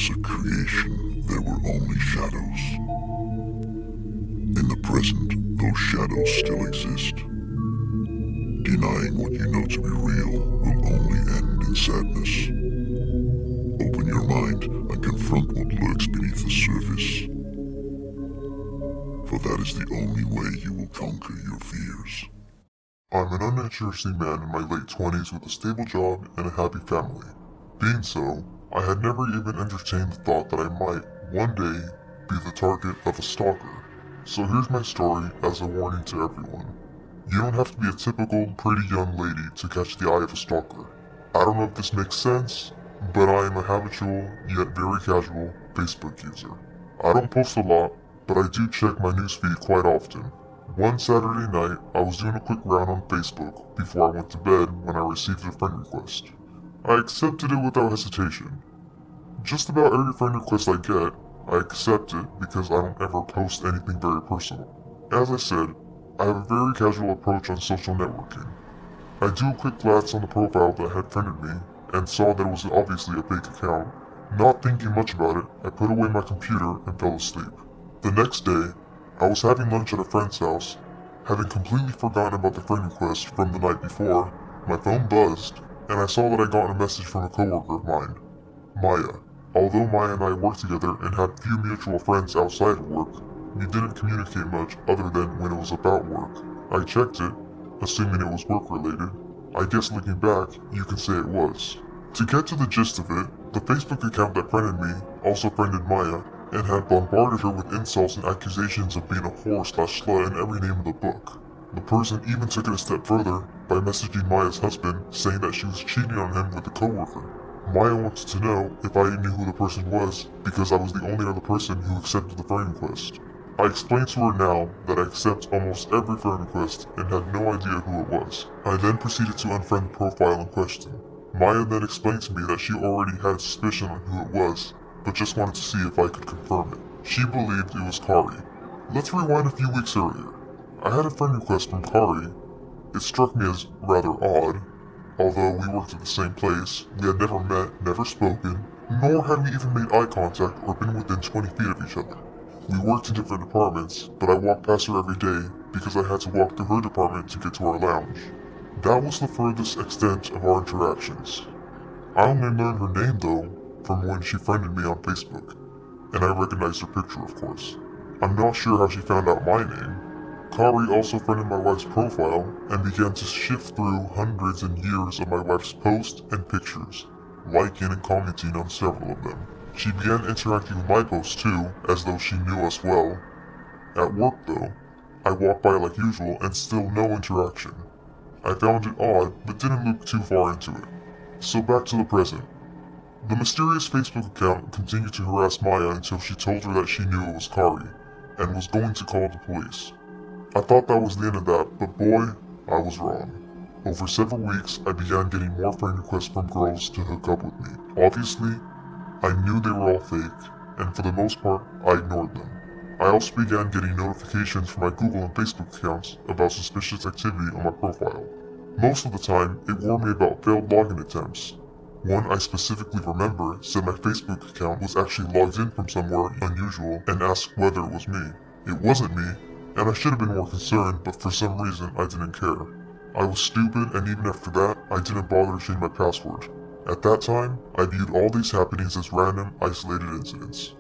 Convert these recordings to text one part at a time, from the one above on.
was a creation, there were only shadows. In the present, those shadows still exist. Denying what you know to be real will only end in sadness. Open your mind and confront what lurks beneath the surface. For that is the only way you will conquer your fears. I'm an uninteresting man in my late 20s with a stable job and a happy family. Being so, I had never even entertained the thought that I might, one day, be the target of a stalker. So here's my story as a warning to everyone. You don't have to be a typical, pretty young lady to catch the eye of a stalker. I don't know if this makes sense, but I am a habitual, yet very casual, Facebook user. I don't post a lot, but I do check my newsfeed quite often. One Saturday night, I was doing a quick round on Facebook before I went to bed when I received a friend request. I accepted it without hesitation. Just about every friend request I get, I accept it because I don't ever post anything very personal. As I said, I have a very casual approach on social networking. I do a quick glance on the profile that had friended me and saw that it was obviously a fake account. Not thinking much about it, I put away my computer and fell asleep. The next day, I was having lunch at a friend's house. Having completely forgotten about the friend request from the night before, my phone buzzed, and I saw that I got a message from a coworker of mine, Maya. Although Maya and I worked together and had few mutual friends outside of work, we didn't communicate much other than when it was about work. I checked it, assuming it was work-related. I guess looking back, you can say it was. To get to the gist of it, the Facebook account that friended me also friended Maya, and had bombarded her with insults and accusations of being a whore/slut in every name of the book. The person even took it a step further by messaging Maya's husband saying that she was cheating on him with a coworker. Maya wanted to know if I knew who the person was because I was the only other person who accepted the friend request. I explained to her now that I accept almost every friend request and had no idea who it was. I then proceeded to unfriend the profile in question. Maya then explained to me that she already had suspicion on who it was, but just wanted to see if I could confirm it. She believed it was Kari. Let's rewind a few weeks earlier. I had a friend request from Kari. It struck me as rather odd. Although we worked at the same place, we had never met, never spoken, nor had we even made eye contact or been within 20 feet of each other. We worked in different departments, but I walked past her every day because I had to walk through her department to get to our lounge. That was the furthest extent of our interactions. I only learned her name though from when she friended me on Facebook, and I recognized her picture of course. I'm not sure how she found out my name. Kari also friended my wife's profile and began to shift through hundreds and years of my wife's posts and pictures, liking and commenting on several of them. She began interacting with my posts too, as though she knew us well. At work though, I walked by like usual and still no interaction. I found it odd, but didn't look too far into it. So back to the present. The mysterious Facebook account continued to harass Maya until she told her that she knew it was Kari, and was going to call the police. I thought that was the end of that, but boy, I was wrong. Over several weeks, I began getting more friend requests from girls to hook up with me. Obviously, I knew they were all fake, and for the most part, I ignored them. I also began getting notifications from my Google and Facebook accounts about suspicious activity on my profile. Most of the time, it warned me about failed login attempts. One I specifically remember said my Facebook account was actually logged in from somewhere unusual and asked whether it was me. It wasn't me, and I should have been more concerned, but for some reason I didn't care. I was stupid, and even after that, I didn't bother to change my password. At that time, I viewed all these happenings as random, isolated incidents.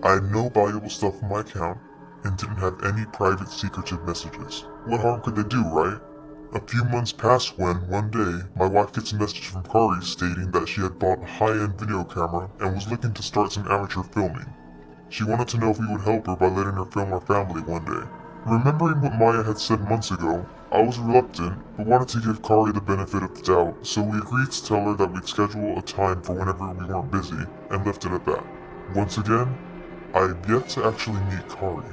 I had no valuable stuff on my account, and didn't have any private secretive messages. What harm could they do, right? A few months passed when, one day, my wife gets a message from Kari stating that she had bought a high-end video camera and was looking to start some amateur filming. She wanted to know if we would help her by letting her film our family one day. Remembering what Maya had said months ago, I was reluctant, but wanted to give Kari the benefit of the doubt, so we agreed to tell her that we'd schedule a time for whenever we weren't busy, and left it at that. Once again, I had yet to actually meet Kari.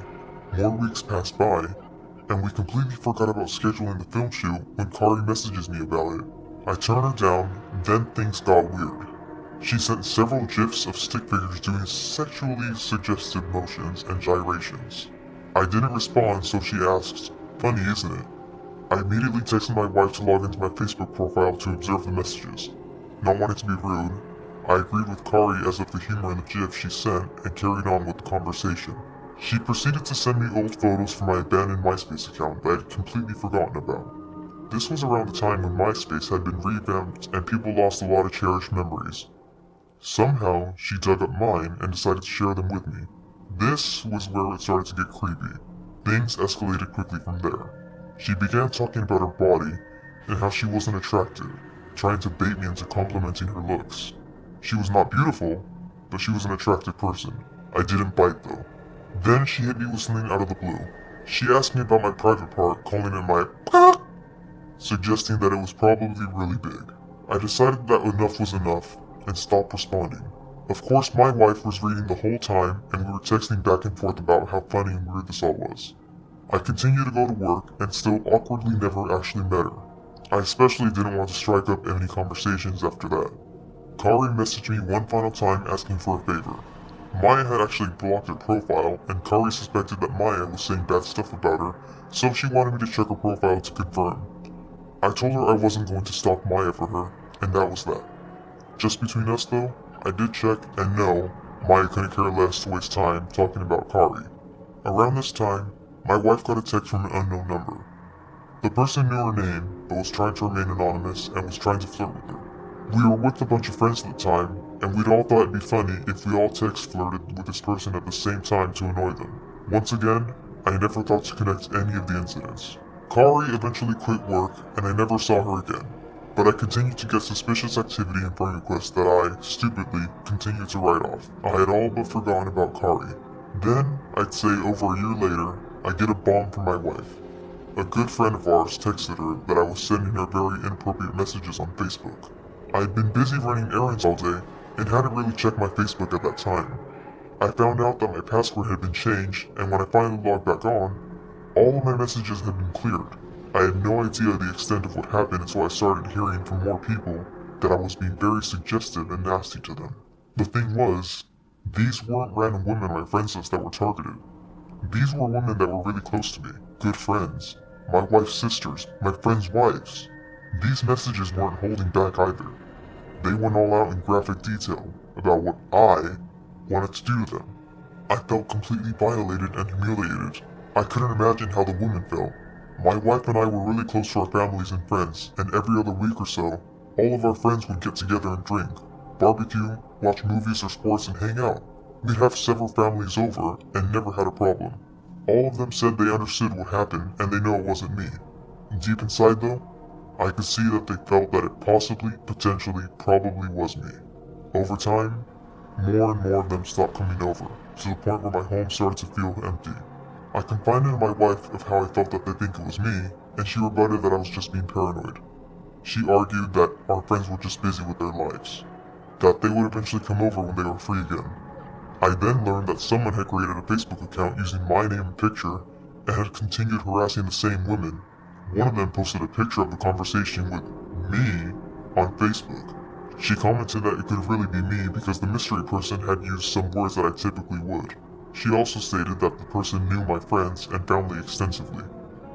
More weeks passed by, and we completely forgot about scheduling the film shoot when Kari messages me about it. I turn her down, then things got weird. She sent several gifs of stick figures doing sexually suggestive motions and gyrations. I didn't respond, so she asks, "Funny, isn't it?" I immediately texted my wife to log into my Facebook profile to observe the messages. Not wanting to be rude, I agreed with Kari as of the humor in the gif she sent and carried on with the conversation. She proceeded to send me old photos from my abandoned MySpace account that I had completely forgotten about. This was around the time when MySpace had been revamped and people lost a lot of cherished memories. Somehow, she dug up mine and decided to share them with me. This was where it started to get creepy. Things escalated quickly from there. She began talking about her body and how she wasn't attractive, trying to bait me into complimenting her looks. She was not beautiful, but she was an attractive person. I didn't bite though. Then she hit me with something out of the blue. She asked me about my private part, calling it my cock, suggesting that it was probably really big. I decided that enough was enough and stopped responding. Of course, my wife was reading the whole time and we were texting back and forth about how funny and weird this all was. I continued to go to work and still awkwardly never actually met her. I especially didn't want to strike up any conversations after that. Kari messaged me one final time asking for a favor. Maya had actually blocked her profile, and Kari suspected that Maya was saying bad stuff about her, so she wanted me to check her profile to confirm. I told her I wasn't going to stalk Maya for her, and that was that. Just between us though, I did check, and no, Maya couldn't care less to waste time talking about Kari. Around this time, my wife got a text from an unknown number. The person knew her name, but was trying to remain anonymous and was trying to flirt with her. We were with a bunch of friends at the time, and we'd all thought it'd be funny if we all text flirted with this person at the same time to annoy them. Once again, I never thought to connect any of the incidents. Kari eventually quit work, and I never saw her again. But I continued to get suspicious activity and friend requests that I, stupidly, continued to write off. I had all but forgotten about Kari. Then, I'd say over a year later, I get a bomb from my wife. A good friend of ours texted her that I was sending her very inappropriate messages on Facebook. I had been busy running errands all day and hadn't really checked my Facebook at that time. I found out that my password had been changed, and when I finally logged back on, all of my messages had been cleared. I had no idea the extent of what happened until I started hearing from more people that I was being very suggestive and nasty to them. The thing was, these weren't random women on my friends list that were targeted. These were women that were really close to me, good friends, my wife's sisters, my friends' wives. These messages weren't holding back either. They went all out in graphic detail about what I wanted to do to them. I felt completely violated and humiliated. I couldn't imagine how the women felt. My wife and I were really close to our families and friends, and every other week or so, all of our friends would get together and drink, barbecue, watch movies or sports, and hang out. We'd have several families over and never had a problem. All of them said they understood what happened and they know it wasn't me. Deep inside though, I could see that they felt that it possibly, potentially, probably was me. Over time, more and more of them stopped coming over, to the point where my home started to feel empty. I confided to my wife of how I felt that they think it was me, and she rebutted that I was just being paranoid. She argued that our friends were just busy with their lives, that they would eventually come over when they were free again. I then learned that someone had created a Facebook account using my name and picture and had continued harassing the same women. One of them posted a picture of the conversation with me on Facebook. She commented that it could really be me because the mystery person had used some words that I typically would. She also stated that the person knew my friends and family extensively.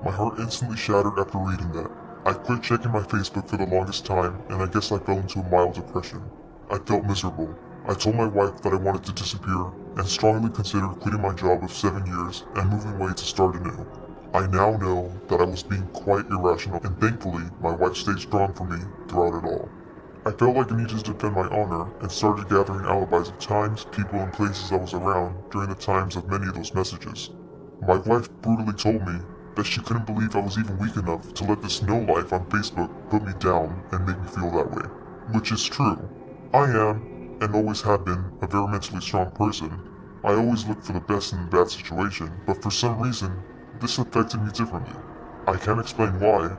My heart instantly shattered after reading that. I quit checking my Facebook for the longest time, and I guess I fell into a mild depression. I felt miserable. I told my wife that I wanted to disappear, and strongly considered quitting my job of 7 years and moving away to start anew. I now know that I was being quite irrational, and thankfully, my wife stayed strong for me throughout it all. I felt like I needed to defend my honor, and started gathering alibis of times, people, and places I was around during the times of many of those messages. My wife brutally told me that she couldn't believe I was even weak enough to let this no-life on Facebook put me down and make me feel that way. Which is true. I am, and always have been, a very mentally strong person. I always look for the best in a bad situation, but for some reason, this affected me differently. I can't explain why,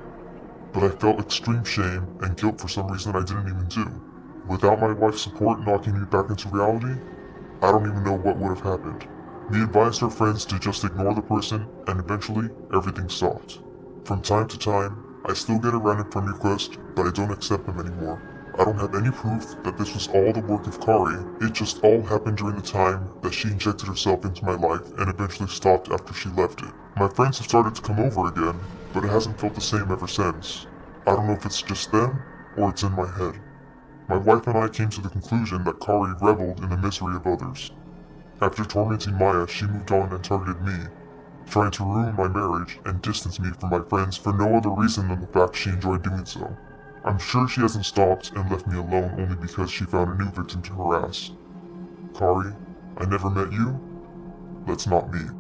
but I felt extreme shame and guilt for some reason I didn't even do. Without my wife's support knocking me back into reality, I don't even know what would have happened. We advised our friends to just ignore the person, and eventually, everything stopped. From time to time, I still get a random friend request, but I don't accept them anymore. I don't have any proof that this was all the work of Kari. It just all happened during the time that she injected herself into my life and eventually stopped after she left it. My friends have started to come over again, but it hasn't felt the same ever since. I don't know if it's just them, or it's in my head. My wife and I came to the conclusion that Kari reveled in the misery of others. After tormenting Maya, she moved on and targeted me, trying to ruin my marriage and distance me from my friends for no other reason than the fact she enjoyed doing so. I'm sure she hasn't stopped and left me alone only because she found a new victim to harass. Kari, I never met you. Let's not meet.